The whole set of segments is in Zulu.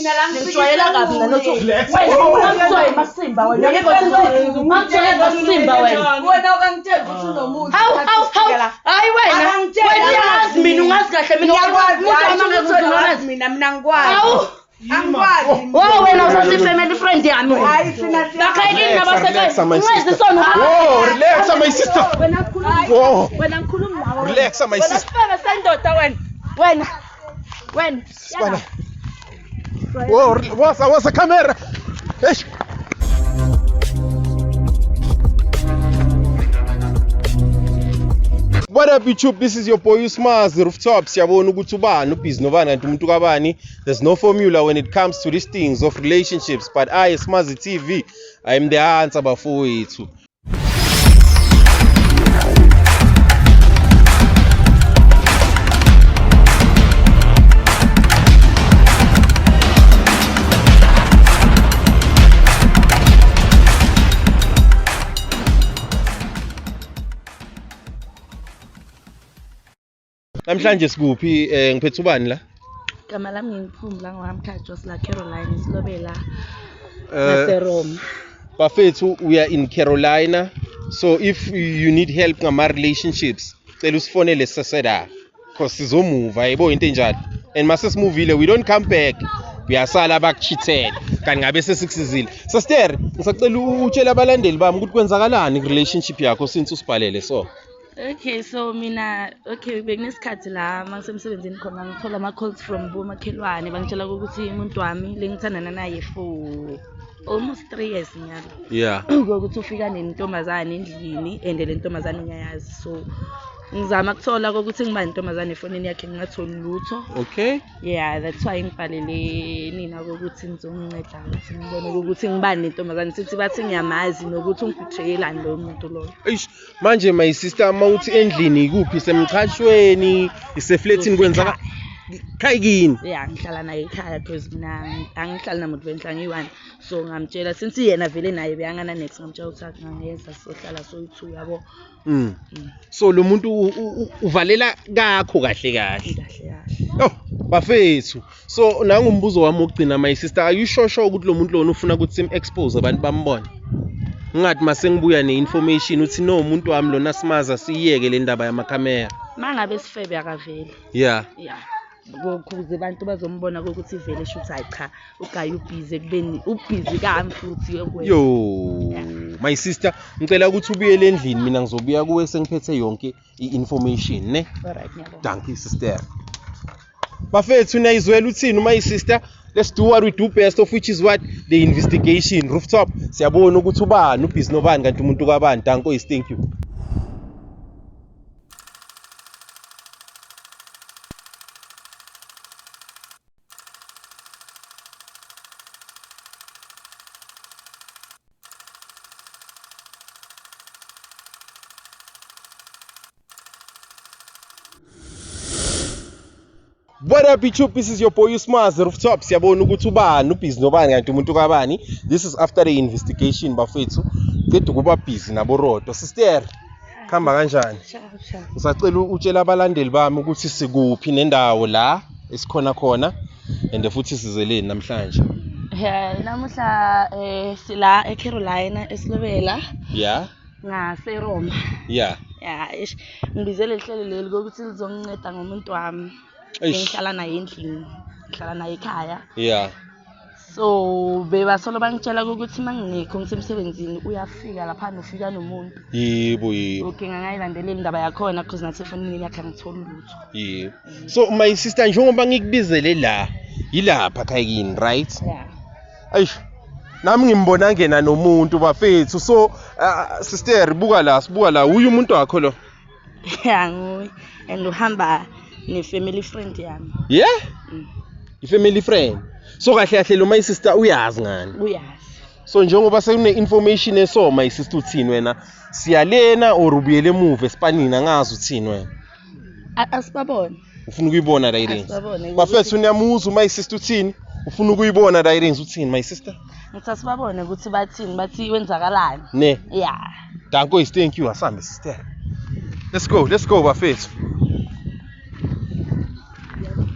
Ngijwayela kabi nanothi wena ungamswayi Masimba wena. Ungamswayi Masimba wena. Wena ungangitshela ukuthi unomuntu. Hayi wena. Wena uyazi mina ungazi kahle mina Ngiyakwazi mina ngikwazi. Angikwazi. Wow wena usasi family friend yami wena. Hayi thina Bakhayini nabasekhaya. Ungazi sona. Whoa, relax my sister. Wena ngikhuluma. Whoa. Wena ngikhuluma nawe. Relax my sister. Wena sifeke sendoda wena. Wena. Whoa, what's the camera? Eish. What up YouTube? This is your boy Usmaz, the Rooftop. Siyabona ukuthi ubani ubhizi nobani kanti umuntu kabani. There's no formula when it comes to these things of relationships, but I Usmaz TV, I am the answer bafowethu. Namhlanje sikuphi ngiphethe ubani la? Igama lami ngiphumla ngwamkhajo sila Caroline Silobela naseRoma. Bafethu we are in Carolina, so if you need help ngama relationships cela usifonele seseda because sizomove ayibo into enjalo and mase simovile we don't come back uyasala bakuchithela kanti ngabe sesikusizile. Sister ngisacela utshela abalandeli bami ukuthi kwenzakalani relationship yakho since usibhalele so. Okay, so mina bekunesikhathi la mangisemsebenzini khona ngithola ama calls from bomakhelwane bangitshela ukuthi umuntu wami lengithandana naye for almost 3 years nyalo. Yeah. Ukuthi ufika nentombazane endlini and le ntombazane ngiyayazi so ngizama ukuthola ukuthi ngiba nentombazane efonini yakhe ngingatholi lutho. Okay. Yeah, that's why ngibhalele nina ukuthi ngizonceda ukuthi ngibone ukuthi ngibani nentombazane sithi bathi ngiyamazi nokuthi ungibethrayelani lo muntu lo. Eish manje my sister mawuthi endlini kuphi semchashweni iseflatini kwenzaka khayikini. Yeah, ngihlala naye ekhaya because mina angihlali namuntu benhla ngiyi1 so ngamtshela since yena vele naye beyangana next ngamtshela ukuthi angiyeza sohlala so2 yabo. So lo muntu uvalela kakho kahle. Oh bafethu so nangumbuzo wami wokugcina my sister are you sure ukuthi lo muntu lona ufuna ukuthi sim expose abantu bambone ngathi mase ngibuya neinformation uthi no umuntu wami lona simaza siyeke le ndaba yamakhamera mangabe sifebe akaveli. Yeah ukuze abantu bazombona ukuthi vele shuthi hayi cha ugayi ubhizi kubeni ubhizi kami futhi yokwenza. Yo my sister ngicela ukuthi ubuyele endlini mina ngizobuya kuwe sengiphethe yonke iinformation ne. Alright nyabo. Thank you sister. Bafethu nayizwela uthini my sister? Let's do what we do best of which is what the investigation. Rooftop siyabona ukuthi ubani ubhizi nobani kanti umuntu kabani. Thank you. What up YouTube? This is your boy Usmaz, the Rooftop. Siyabona ukuthi ubani ubhizi nobani kanti umuntu kabani. This is after the investigation bafethu. Kethu kuba busy nabo rodo. Sister, khamba kanjani? Ngisacela utshela abalandeli bami ukuthi sikuphi nendawo la esikhona khona and futhi sizeleni namhlanje. Yeah, namuhla sila eCarolina eSilobela. Yeah. ngaseRoma. Yeah. Yeah, ngibizele ihlelo leli ukuthi lizonginceda ngomuntu wami. Ngihlala naye endlini, ngihlala naye ekhaya. Yeah. So bebasolo bangitshela ukuthi mangingekho ngisemsebenzini uyafika lapha nofika nomuntu. Yebo. Okay, ngangayilandelela indaba yakhona because nathi efonini yakhe ngithola lutho. Yebo. So my sister njengoba ngikubizele la, yilapha khayini, right? Yeah. Ayish. Nami ngimbona ngena nomuntu bafethu. So sister sibuka la uyu umuntu wakho lo. Yeah, nguye. And uhamba ne family friend yami. Yeah? I-family friend. So kahle lo my sister uyazi ngani? Uyazi. So njengoba sekune information eso my sister uthini wena? Siyalena or ubuyele emuva esipanini angazi uthini wena? Asibabone. Ufuna ukuyibona la irenze. Asibabone. Bafethu niyamuza my sister uthini? Ufuna ukuyibona la irenze uthini my sister? Ngithi asibabone ukuthi bathini bathi wenzakalani. Ne. Yeah. Danko is thank you asambe sister. Let's go bafethu.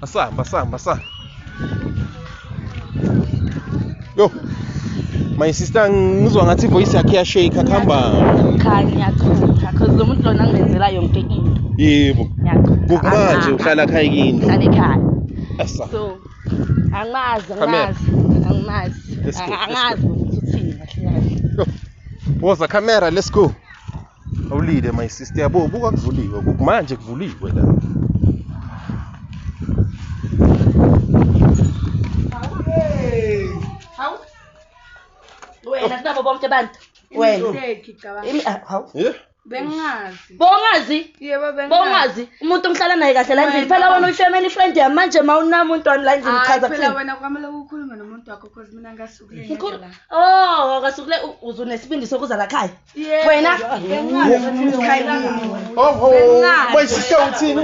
Asamba. Yo. My sister ngizwa ngathi voice yakhe yashake akhamba. Ngiyachupha because lo muntu lona ngenzela yonke into. Yebo. Ngiyachupha. Manje uhlala ekhaya kindo. Uhlala ekhaya. Asa. So angazi Let's go. angazi ukuthi uthini kahle. Yo. Woza camera, let's go. Awulide my sister yabo buka kuvuliwe manje kuvuliwe la. Hawu. Wena sinabo bonke abantu. Wena. Hawu. Yeah. Bengazi. Bongazi? Yebo Bongazi? Umuntu ngihlala naye kahle la endlini. Phela wena uyi-family friend yami manje mawunamuntu la endlini chaza Phela kuthini? wena kwamele ukukhuluma nomuntu wakho because mina ngasukule Ngikhulu. ngedla. Oh, akasukule uzunesibindi sokuza la khaya. Yebo. Wena? Oh, my sister uthini?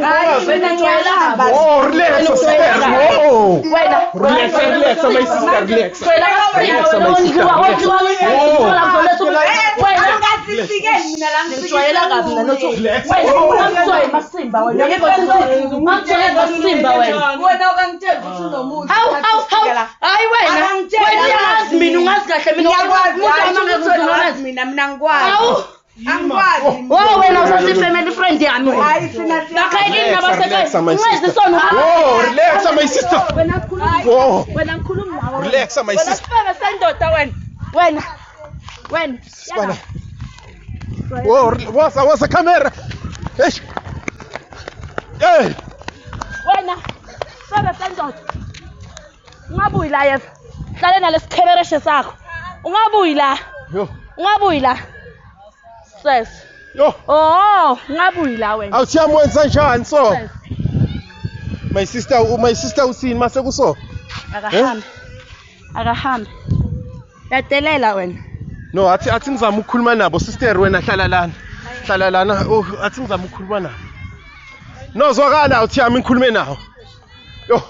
Wena ngiyahamba. Oh, relax, sister. Oh. Wena. Relax, my sister, relax. Wena Ngasifikeni mina la ngishwayela kabi nanothi wena ungamswaye masimba wena ngeke ngimswaye masimba wena wena ungangitshela ukuthi unomuntu. hawu hayi wena uyazi mina ungazi kahle mina Ngiyakwazi mina ngikwazi. hawu Angikwazi. wo wena usasi family friend yami Hayi thina lakhayekini nabasebenzi ungeze sona Oh, relax, my sister. wena khuluma Oh, wena ngikhuluma nawe relax, my wena sister. sifebe sendoda wena Spana. Oh, what's the camera? Hey. Hey. wena sifebe sendoda ungabuyi la yef hlale nalesithebereshe sakho ungabuyi la Yo. ungabuyi la ses Yo. oh ungabuyi la wena Awuthiyami wenza njani so? My sister usini mase kuso? akahambe yadelela wena No, athi ngizama ukukhuluma nabo sister wena hlala lana. Oh, athi ngizama ukukhuluma nabo. No, zwakala uthiyami ngikhulume nawo. Yo.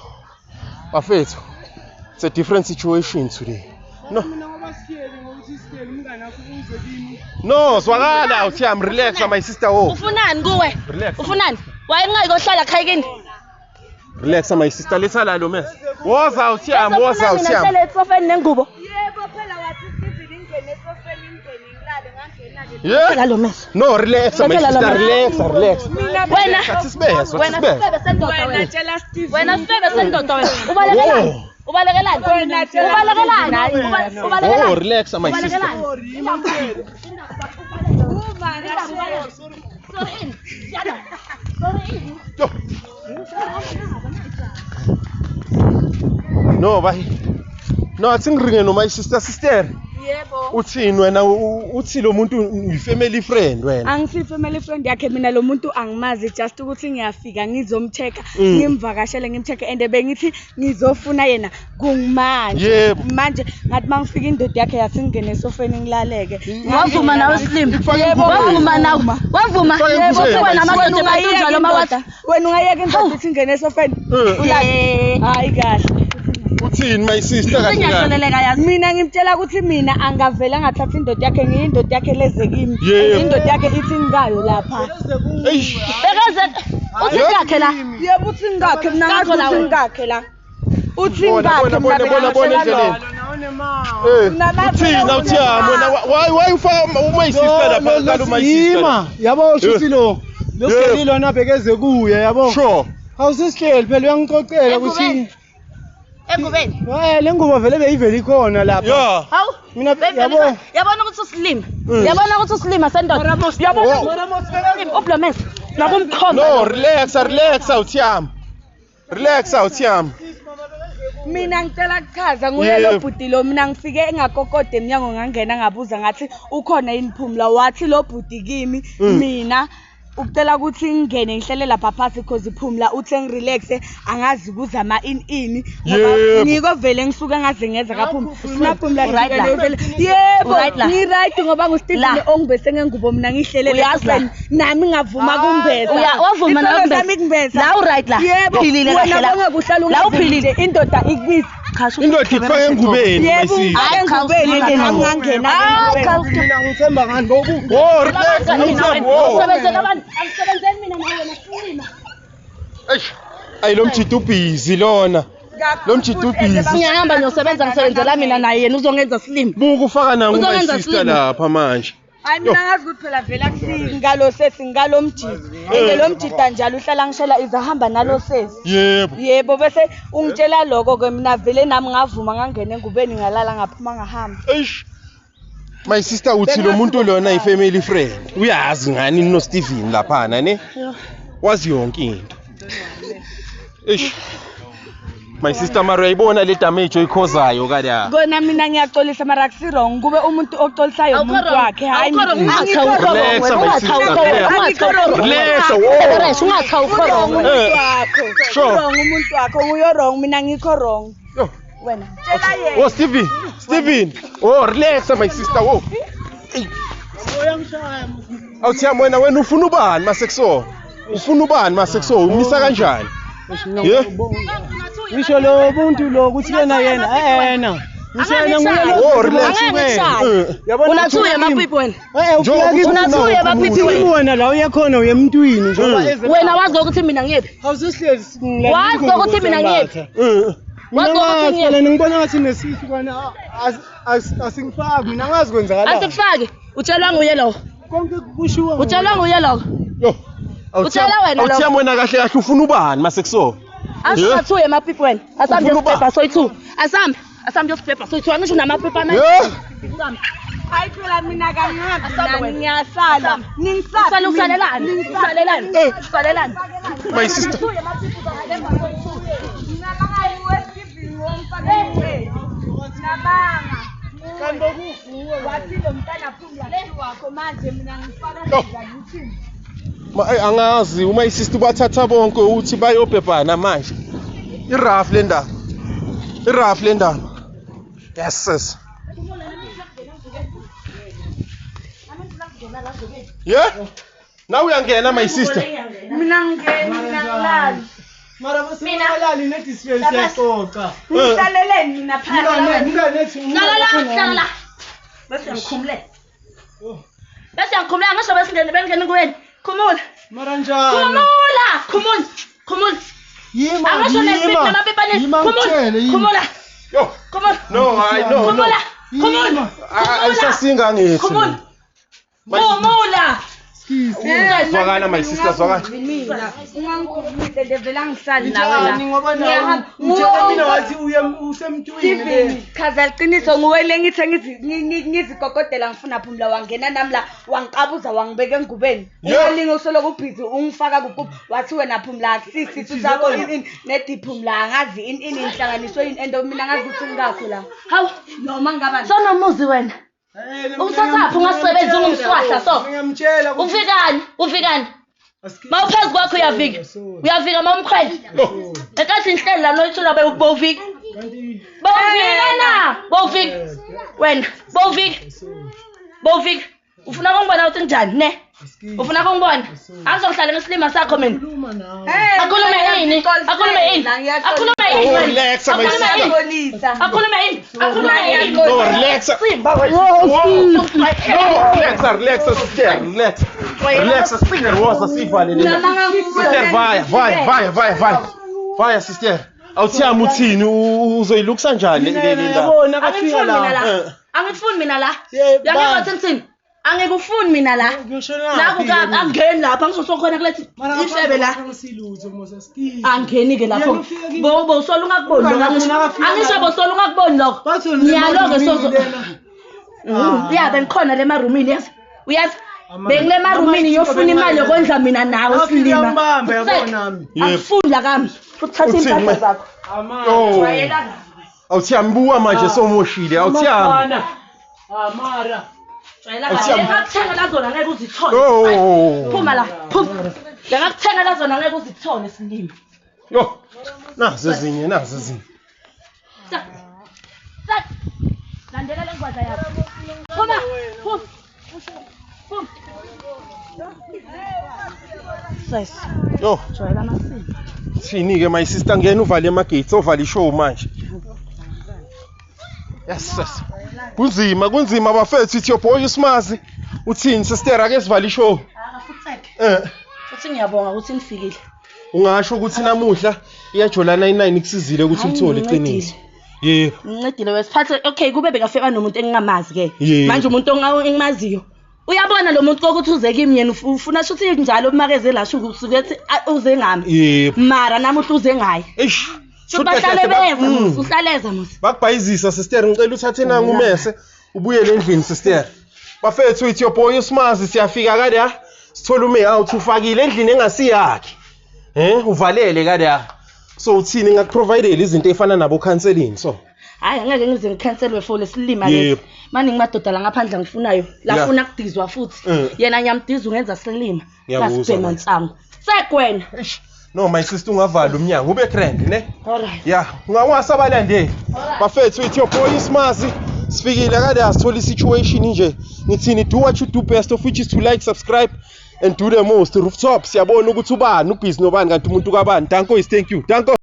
Bafethu. It's a different situation today. No. No, zwakala uthiyami relax my sister oh. ufunani kuwe Relax. ufunani wayengayikohlala khayekini Relax my sister lethala lo mess. Woza uthiyami woza uthiyami. ngihlele esofeni nengubo Yebo phela wathi Steve ingene esofeni ingene ngilale ngangena ke. Yeah. phela lo mess No, relax my sister relax. wena Sibese. sifebe sendoda Wena wena tshela Steve. wena sifebe sendoda wena ubalekelani Oh. ubalekelani Oh, ubalekelani relax my sister. Yo. No, bye. No, athi ngiringe no my sister. Yebo. Uthini wena uthi lo muntu uyi-family friend wena? Angisi family friend yakhe mina lo muntu angimazi just ukuthi ngiyafika ngizomcheka ngimvakashele ngimcheke and bengithi ngizofuna yena kungimanje. Yebo. Manje ngathi mangifika indoda yakhe yasingene esofeni ngilaleke. wavuma nawe slim Yebo. wavuma nawe wavuma Yebo. wena amadoda enjalo mawathi Wena ungayeka indoda ithi ingene esofeni. Hayi kahle. Uthini my sister kahle kahle? Sinyahleleka yazi Mina ngimtshela ukuthi mina angavela ngathatha indoda yakhe ngiyindoda yakhe lezekimi. Yebo. Indoda yakhe ithi ngayo lapha. Eish. bekeze uthi yakhe la Yebo uthi ngakhe mina ngathi Ngakho uthi ngakhe la. Uthi Bona ngakhe endleleni. Uthini awuthiyami wena why ufaka my sister lapha kalo my sister? Yabo ushuthi lo gelilo nabhekeze kuye yabo. Sure. Awusisihleli phela uyangicocela ukuthi engubeni lengubo vele beyivela ikhona lapha. Yeah. hawu Mina yabo yabona ukuthi usilima yabona ukuthi usilima sendoda yabona ublomes nakumkhomba No, relax awuthiyami. Relax awuthiyami. Mina ngicela kuchaza nguye Yebo. lo bhuti lo mina ngifike engakokode eminyango ngangena ngabuza ngathi ukhona yini Phumla wathi lo bhuti kimi mina ukucela ukuthi ngingene ngihlele lapha phansi because Phumla uthi ngirelaxe angazi kuzama in Yebo. ngiko vele ngisuka ngaze ngeza kaPhumla sina Phumla Right la. yebo Right la. ngi right ngoba nguSteve La. ongibese ngengubo mina ngihlele Uyazi la. nami ngavuma kumbeza wavuma nawe Isithombe sami kumbeza kumbeza. la u right la Yebo uphilile kahle wena la bonke kuhlala la uphilile indoda ikubiza Indoda ifake engubeni my yebo sister. Hayi, engubeni cha, nami ngangena Hayi, cha, mina ngithemba ngani ngoku. Oh, relax awuthiyami. Oh. Usebenzela abantu angisebenzeli mina nawe nasilima Eish. Ayi lo mjidi ubhizi lona. Lo mjidi ubhizi. Ngiyahamba ngiyosebenza ngisebenzela mina naye yena uzongenza slim. Buka ufaka nangu my Uzokwenza sister slim. lapha manje. Hayi mina ngazi ukuthi phela vela ngalo sesi ngalo mjidi. Ende lo mjida njalo uhlala ngishela izahamba nalo sesi. Yebo. Yebo bese ungitshela lokho ke mina vele nami ngavuma ngangena engubeni ngalala ngaphuma ngahamba. Eish. My sister uthi lo muntu lona i-family friend. Uyazi ngani no Steven lapha ne? Wazi yonke into. Eish. My sister mara uyayibona le damage oyikhozayo kada. Kona mina ngiyaxolisa mara akusi wrong kube umuntu oxolisayo umuntu wakhe hayi umuntu wakho uyo wrong mina ngikho wrong wena tshela yena. Oh Steven. Oh relax my sister. Oh. Awuthiyami wena ufuna ubani masekso? Ufuna ubani masekso? Umisa kanjani? Yeah. Ngisho lo muntu lo kuthi yena yena ngishena Yabona Unathuye mapipi wena. unathuye mapipi wena la uyakhona uyemntwini njengoba Wena wazi ukuthi mina ngiyephi? awusihlezi Wazi ukuthi mina ngiyephi? Wazi ukuthi ngiyephi? ngibona ngathi nesisi kwana asingifaki mina ngazi kwenzakala Asikufake. Utshelwa nguye lo. konke kushiwo Utshelwa nguye lo. Yo. Utshela wena lo. Awuthiyami wena kahle ufuna ubani masekso? Asathuye mapipi wena. Asambe ngesibhebha soyi2. Asambe ngesibhebha soyi2. Angisho namapipi amanye. Hayi phela mina kangabi ngiyasala Usale usalelani? Usalelani? My sister. Angazi uma isister bathatha bonke uthi bayobhebhana manje. Iraf le ndaba. Yes sis. Yeah? Now uyangena my sister. mina ngilala mara basalali nethi siyexoxa ngihlaleleni mina phakathi Hlala. Bese ngikhumule. Ngisho besingene bengene kuwena. Khumula. mara njani Khumula. yima Angisho nesiphi namapipi ane. Khumula. Yo. Khumula. No, I know. Khumula. Ayisasinga ngithi. Khumula. Zwakala my sister zwakala. mina ungangikhulumile ndevela ngisali nawe njani ngoba nawe mina wathi usemntwini chaza iqiniso nguwe lengithi ngizigogodela ngifuna phumla wangena nami la wangiqabuza wangibeka engubeni ungalinge usoloko ubhizi ungifaka kukuba wathi wena phumla akusisi tusakho nediphumla angazi inhlanganiso endo mina ngazi ukuthi ngakho la Hawu, noma ngaba sonomuzi wena. Uthathaphi ungasebenzi ungumswahla so. ngiyamtshela Ufikani? Mawuphezu kwakho uyafika mawumkhwela. Ekathi inhlelo la noyithula bowufika. Bowufika. Wena, bowufika. Ufuna ukungibona ukuthi njani ne? Ufuna ukungibona? Angizohlala ngesilima sakho mina. Akhulume yini? Relax my sister. Akhulume yini? No, relax. Relax sister. Relax sister. Woza sivalele. Sister vaya sister. Awuthiyami uthini uzoyilukisa njani le ndaba? yabona kafika la Angifuni mina la. Yakho thini? Angikufuni mina la. Naku angeni lapha ngizosokhona kulethi ishebe la. Angeni ke lapho. Bo usola ungakuboni lokho. Angisho bo sola ungakuboni lokho. Ngiyaloke sozo. Uyabe ngikhona le marumini yazi. Uyazi? Bengile marumini ngiyofuna imali yokondla mina nawe silima. ngiyambamba yabona nami Angifuni la kami. Uthatha impahla zakho. Wayela. Awuthiyami buwa manje somoshile. Awuthiyami. mara Ngakuthenga la zona ngeke uzithole. Phuma la. Ngakuthenga la zona ngeke uzithole silima. Yo. Nazi ezinye. Landela le ngwadla yakho. Phuma. Sis. Yo. Jwayela amasini. Thini ke my sister ngena uvale amagates ovala ishow manje. Yes sis. Kunzima bafethu ithi yoboy usimazi. Uthini sister ake sivale ishow. Futhi ngiyabonga ukuthi nifikile. ungasho ukuthi namuhla iyajolana 9 ikusizile ukuthi uthole iqiniso. Yebo. Ngincedile wesiphathe okay kube bekafeba nomuntu engingamazi ke. Yebo. Manje umuntu engimaziyo. Uyabona lo muntu kokuthi uze kimi yena ufuna ukuthi njalo umakeze la shuku usukethi uze ngami. Yebo. Mara namuhla uze ngayi. Eish. Ubahlale beza uhlaleza musi. Bakubhayizisa sister ngicela uthathe nanga umese ubuyele endlini sister. Bafethu with your boy uSmazi siyafika kade ha. Sithola ume out ufakile endlini engasiyakhe. Uvalele kade ha. So uthini ngakuprovidele izinto ezifana nabo counseling so. Hayi angeke ngize ngikhanselwe for lesilima lesi. Manje ngimadoda la ngaphandle ngifunayo. Lafuna kudizwa futhi. Yena nyamdiza ungenza silima. Kasibhema nsango. Sekwena. No my sister ungavala umnyango ube grand ne? Alright. Yeah, ungawasa abalandeli. Bafethu with your boy uSmazi sifikile kade asithola isituation nje. Ngithini do what you do best of which is to like, subscribe and do the most. Rooftop siyabona ukuthi ubani ubhizi nobani kanti umuntu kabani. Danko is thank you. Danko